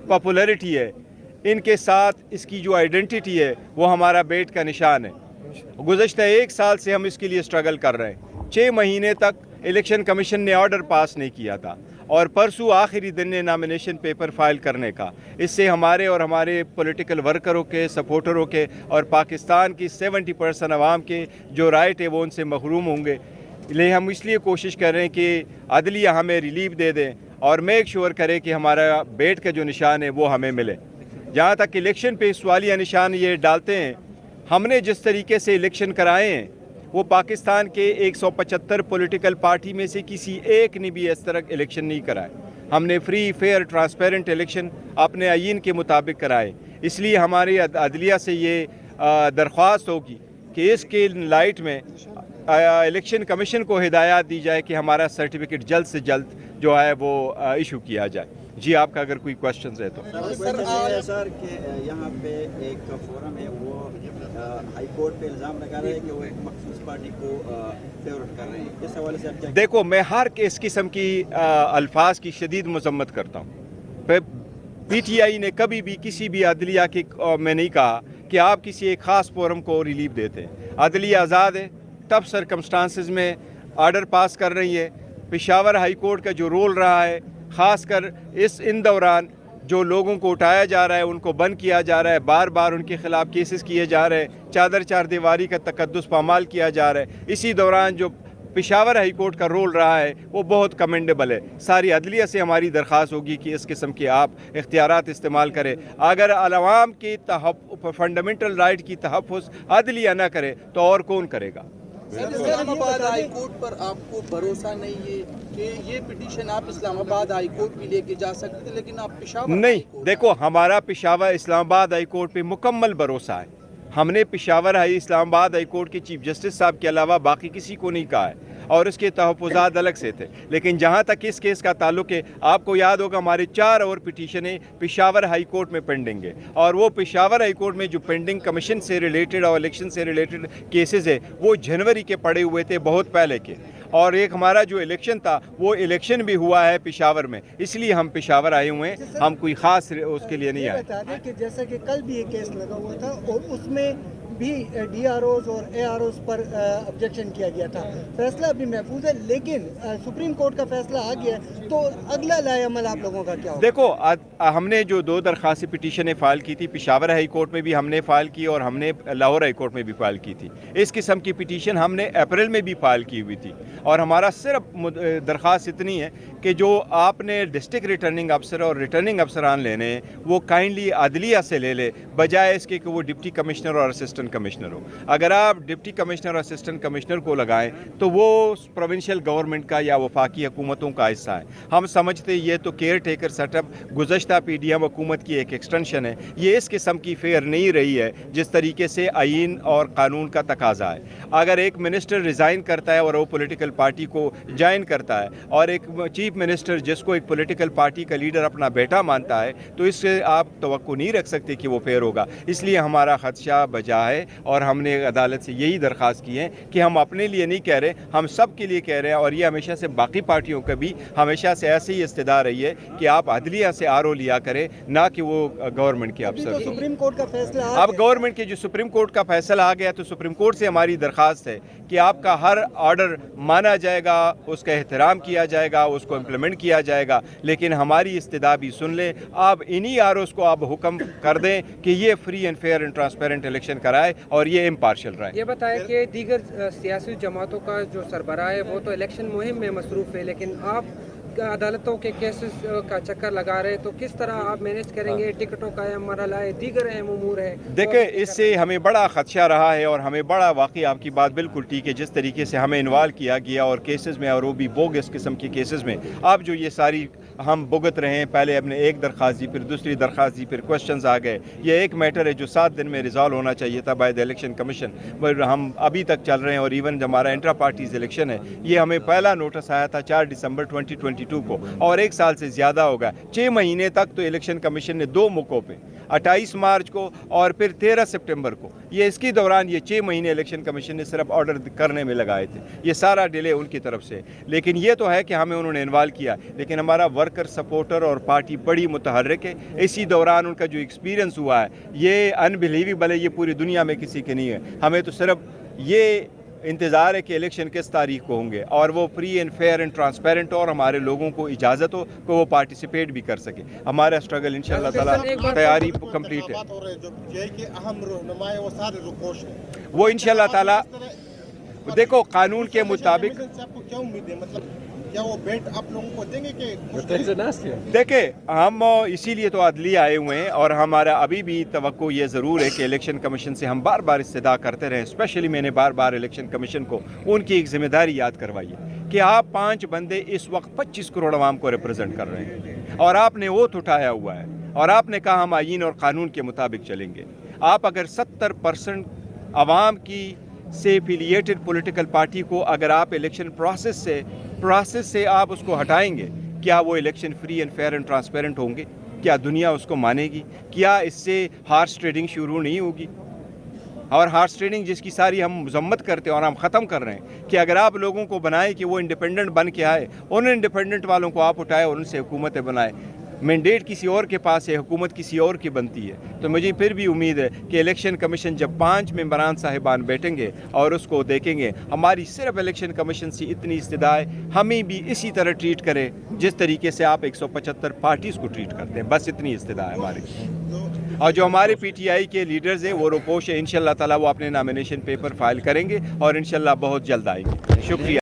Popularity है, इनके साथ इसकी जो आइडेंटिटी है वो हमारा बेट का निशान है। गुज़श्ता 1 साल से हम इसके लिए स्ट्रगल कर रहे हैं। 6 महीने तक इलेक्शन कमीशन ने ऑर्डर पास नहीं किया था और परसों आखिरी दिन है नॉमिनेशन पेपर फाइल करने का। इससे हमारे और हमारे पॉलिटिकल वर्करों के, सपोर्टरों के और पाकिस्तान की 70% आवाम के जो राइट है वो उनसे महरूम होंगे। ले हम इसलिए कोशिश कर रहे हैं कि अदलिया हमें रिलीफ दे दें और मेक श्योर करें कि हमारा बेट का जो निशान है वो हमें मिले। जहाँ तक इलेक्शन पे सवालिया निशान ये डालते हैं, हमने जिस तरीके से इलेक्शन कराए हैं वो पाकिस्तान के 175 पॉलिटिकल पार्टी में से किसी एक ने भी इस तरह इलेक्शन नहीं कराए। हमने फ्री, फेयर, ट्रांसपेरेंट इलेक्शन अपने आईन के मुताबिक कराए। इसलिए हमारी अदलिया से ये दरख्वास्त होगी कि इसके लाइट में इलेक्शन कमीशन को हिदायत दी जाए कि हमारा सर्टिफिकेट जल्द से जल्द जो है वो इशू किया जाए। जी, आपका अगर कोई क्वेश्चन है तो। सर कि यहाँ पे एक फोरम है वो हाई कोर्ट पे इल्ज़ाम लगा रहे हैं कि वो एक मखसूस पार्टी को फेवर कर रहे हैं। इस हवाले से आप क्या? देखो, मैं हर इस किस्म की अल्फाज की शदीद मजम्मत करता हूँ। PTI ने कभी भी किसी भी अदलिया की में नहीं कहा कि आप किसी एक ख़ास फोरम को रिलीफ देते हैं। अदलिया आज़ाद है, तब सरकमस्टांसिस में आर्डर पास कर रही है। पेशावर हाई कोर्ट का जो रोल रहा है, ख़ास कर इन दौरान जो लोगों को उठाया जा रहा है, उनको बंद किया जा रहा है, बार बार उनके ख़िलाफ़ केसेस किए जा रहे हैं, चादर चार दीवारी का तकद्दुस पामाल किया जा रहा है। इसी दौरान जो पेशावर हाई कोर्ट का रोल रहा है वो बहुत कमेंडेबल है। सारी अदलिया से हमारी दरख्वास्त होगी कि इस किस्म के आप इख्तियारात इस्तेमाल करें। अगर अवाम की फंडामेंटल राइट की तहफ़्फ़ुज़ अदलिया ना करे तो और कौन करेगा? इस्लामाबाद हाई कोर्ट पर आपको भरोसा नहीं है कि ये पिटीशन आप इस्लामाबाद हाई कोर्ट भी लेके जा सकते थे, लेकिन आप पेशावर नहीं? देखो, हमारा पेशावर इस्लामाबाद हाई कोर्ट पे मुकम्मल भरोसा है। हमने पेशावर इस्लामाबाद हाई कोर्ट के चीफ जस्टिस साहब के अलावा बाकी किसी को नहीं कहा है और उसके तहफ़्फ़ुज़ात अलग से थे। लेकिन जहाँ तक इस केस का ताल्लुक है, आपको याद होगा हमारे 4 और पिटीशनें पेशावर हाई कोर्ट में पेंडिंग है और वो पेशावर हाई कोर्ट में जो पेंडिंग कमीशन से रिलेटेड और इलेक्शन से रिलेटेड केसेस है वो जनवरी के पड़े हुए थे, बहुत पहले के। और एक हमारा जो इलेक्शन था वो इलेक्शन भी हुआ है पेशावर में, इसलिए हम पेशावर आए हुए हैं। हम कोई ख़ास उसके लिए नहीं आए। बता दें कि जैसा कि कल भी एक केस लगा हुआ था और उसमें भी DROs और AROs पर ऑब्जेक्शन किया गया था। फैसला अभी महफूज है, लेकिन सुप्रीम कोर्ट का फैसला आ गया है, तो अगला लाएअमल आप लोगों का क्या होगा? देखो, हमने जो 2 दरख्वास्ती पिटीशनें फ़ाइल की थी, पेशावर हाई कोर्ट में भी हमने फ़ाइल की और हमने लाहौर हाई कोर्ट में भी फ़ाइल की थी। इस किस्म की पिटीशन हमने अप्रैल में भी फ़ाइल की हुई थी और हमारा सिर्फ दरख्वास्त इतनी है कि जो आपने डिस्ट्रिक्ट रिटर्निंग अफसर और रिटर्निंग अफसरान लेने हैं वो काइंडली अदलिया से ले ले, बजाय इसके कि वो डिप्टी कमिश्नर और असिस्टेंट कमिश्नर हो। अगर आप डिप्टी कमिश्नर और असिस्टेंट कमिश्नर को लगाएं तो वो प्रोविंशियल गवर्नमेंट का या वफाकी हुकूमतों का हिस्सा है। हम समझते ये तो केयर टेकर सेटअप गुज़श्ता PDM हुकूमत की एक एक्सटेंशन है। ये इस किस्म की फेयर नहीं रही है जिस तरीके से आईन और कानून का तकाजा है। अगर एक मिनिस्टर रिज़ाइन करता है और वो पॉलिटिकल पार्टी को ज्वाइन करता है और एक चीफ मिनिस्टर जिसको एक पॉलिटिकल पार्टी का लीडर अपना बेटा मानता है, तो इससे आप तवक्को नहीं रख सकते कि वो फेयर होगा। इसलिए हमारा खदशा बजा है और हमने अदालत से यही दरख्वास्त की है कि हम अपने लिए नहीं कह रहे, हम सब के लिए कह रहे हैं और ये हमेशा से बाकी पार्टियों का भी हमेशा से ऐसे ही इस्तदा रही है कि आप अदलिया से RO लिया करें, ना कि वो गवर्नमेंट के अफसर। तो सुप्रीम कोर्ट का फैसला अब गवर्नमेंट के जो सुप्रीम कोर्ट का फैसला आ गया तो सुप्रीम कोर्ट से हमारी दरख्वास्त है कि आपका हर ऑर्डर माना जाएगा, उसका एहतराम किया जाएगा, उसको इम्प्लीमेंट किया जाएगा। लेकिन हमारी इस्तदा भी सुन लें, आप इन्हीं ROs को आप हुक्म कर दें कि ये free and fair and transparent election कराए और ये इम्पार्शियल रहे। ये बताएं कि दीगर सियासी जमातों का जो सरबराह है वो तो इलेक्शन मुहिम में मसरूफ़ है, लेकिन आप अदालतों के केसेस का चक्कर लगा रहे, तो किस तरह आप मैनेज करेंगे? टिकटों का मरला है, दीगर अहम उमूर है। देखिए, इससे हमें बड़ा खदशा रहा है और हमें बड़ा, वाकई आपकी बात बिल्कुल ठीक है, जिस तरीके से हमें इन्वॉल्व किया गया और केसेस में, और वो भी बोगस किस्म के केसेस में। अब जो ये सारी हम भुगत रहे हैं, पहले हमने एक दरख्वास्त दी, फिर दूसरी दरख्वास्त दी, फिर क्वेश्चंस आ गए। ये एक मैटर है जो 7 दिन में रिजॉल्व होना चाहिए था बाय द इलेक्शन कमीशन, पर हम अभी तक चल रहे हैं। और इवन हमारा इंट्रा पार्टीज इलेक्शन है, ये हमें पहला नोटिस आया था 4 दिसंबर 2022 को और 1 साल से ज़्यादा हो गया। 6 महीने तक तो इलेक्शन कमीशन ने 2 मौक़ों पे, 28 मार्च को और फिर 13 सितंबर को, ये इसके दौरान ये 6 महीने इलेक्शन कमीशन ने सिर्फ ऑर्डर करने में लगाए थे। ये सारा डिले उनकी तरफ से। लेकिन ये तो है कि हमें उन्होंने इन्वॉल्व किया, लेकिन हमारा वर्क ورکر سپورٹر اور پارٹی بڑی متحرک ہے. اسی دوران ان کا جو ایکسپیرینس ہوا ہے یہ انبلیویبل ہے, یہ پوری دنیا میں کسی کے نہیں ہے. ہمیں تو صرف یہ انتظار ہے کہ الیکشن کس تاریخ کو ہوں گے اور وہ free and fair and transparent اور ہمارے لوگوں کو اجازت ہو کہ وہ پارٹیسپیٹ بھی کر سکے. ہمارا اسٹرگل انشاءاللہ تعالیٰ تیاری کمپلیٹ ہے. وہ انشاءاللہ تعالیٰ دیکھو قانون کے مطابق دیکھیں ہم اسی لیے تو عدلیہ آئے ہوئے ہیں اور ہمارا ابھی بھی توقع یہ ضرور ہے کہ الیکشن کمیشن سے ہم بار بار استدعا کرتے رہیں. اسپیشلی میں نے بار بار الیکشن کمیشن کو ان کی ایک ذمہ داری یاد کروائی ہے کہ آپ 5 بندے اس وقت 25 کروڑ عوام کو ریپرزینٹ کر رہے ہیں اور آپ نے اوتھ اٹھایا ہوا ہے اور آپ نے کہا ہم آئین اور قانون کے مطابق چلیں گے. آپ اگر 70% عوام کی سے افیلیٹڈ پولیٹیکل پارٹی کو اگر آپ الیکشن پروسیس سے آپ اس کو ہٹائیں گے, کیا وہ election free and fair and transparent ہوں گے؟ کیا دنیا اس کو مانے گی؟ کیا اس سے ہارس ٹریڈنگ شروع نہیں ہوگی؟ اور ہارس ٹریڈنگ جس کی ساری ہم مذمت کرتے ہیں اور ہم ختم کر رہے ہیں کہ اگر آپ لوگوں کو بنائیں کہ وہ انڈیپینڈنٹ بن کے آئے, ان انڈیپینڈنٹ والوں کو آپ اٹھائے اور ان سے حکومتیں بنائے. مینڈیٹ کسی اور کے پاس ہے, حکومت کسی اور کی بنتی ہے. تو مجھے پھر بھی امید ہے کہ الیکشن کمیشن جب 5 ممبران صاحبان بیٹھیں گے اور اس کو دیکھیں گے, ہماری صرف الیکشن کمیشن سے اتنی استدعا ہے ہمیں بھی اسی طرح ٹریٹ کرے جس طریقے سے آپ 175 پارٹیز کو ٹریٹ کرتے ہیں. بس اتنی استدعا ہے ہماری. اور جو ہمارے پی ٹی آئی کے لیڈرز ہیں وہ روپوش ہے, انشاءاللہ تعالیٰ وہ اپنے نامینیشن پیپر فائل کریں گے اور انشاءاللہ بہت جلد آئیں گے. شکریہ.